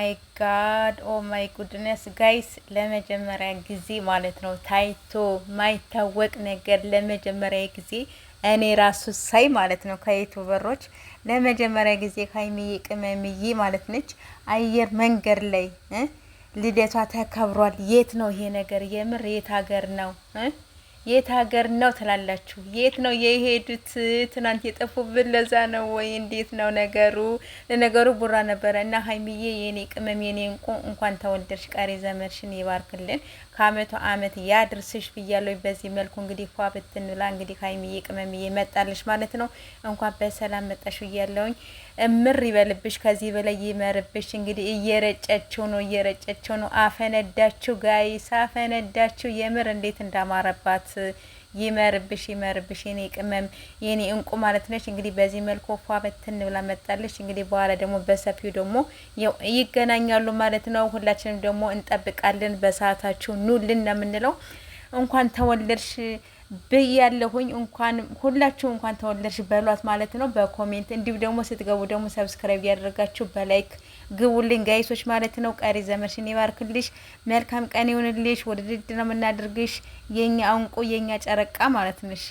ማይ ጋድ ኦ ማይ ጉድነስ ጋይስ ለመጀመሪያ ጊዜ ማለት ነው ታይቶ ማይታወቅ ነገር ለመጀመሪያ ጊዜ እኔ ራሱ ሳይ ማለት ነው ከዩቲዩበሮች ለመጀመሪያ ጊዜ ሀይሚዬ ቅመምዬ ማለት ነች አየር መንገድ ላይ ልደቷ ተከብሯል። የት ነው ይሄ ነገር? የምር የት ሀገር ነው? የት ሀገር ነው ትላላችሁ? የት ነው የሄዱት? ትናንት የጠፉብን ለዛ ነው ወይ? እንዴት ነው ነገሩ? ለነገሩ ቡራ ነበረ እና ሀይሚዬ የኔ ቅመም የኔ እንቁ እንኳን ተወልደሽ ቀሪ ዘመንሽን ይባርክልን ከአመቱ አመት ያድርስሽ ብያለሁ። በዚህ መልኩ እንግዲህ ፏ ብትንላ እንግዲህ ሀይሚዬ ቅመምዬ መጣልሽ ማለት ነው። እንኳን በሰላም መጣሽ ብያለሁኝ። እምር ይበልብሽ፣ ከዚህ በላይ ይመርብሽ። እንግዲህ እየረጨችው ነው አፈነዳችሁ ጋይስ፣ አፈነዳችሁ። የምር እንዴት እንዳማረባት ይመርብሽ የኔ ቅመም የኔ እንቁ ማለት ነች። እንግዲህ በዚህ መልኩ ፏ በትን ብላ መጣለች። እንግዲህ በኋላ ደግሞ በሰፊው ደግሞ ይገናኛሉ ማለት ነው። ሁላችንም ደግሞ እንጠብቃለን። በሰዓታችሁ ኑልን ነው የምንለው። እንኳን ተወለድሽ ብያለሁኝ። እንኳን ሁላችሁ እንኳን ተወለድሽ በሏት ማለት ነው በኮሜንት እንዲሁ ደግሞ ስትገቡ ደግሞ ሰብስክራይብ ያደረጋችሁ በላይክ ግቡልኝ ጋይሶች ማለት ነው። ቀሪ ዘመንሽን ይባርክልሽ። መልካም ቀን ይሁንልሽ። ወደ ድድ ነው የምናደርግሽ የኛ እንቁ የኛ ጨረቃ ማለት ነሽ።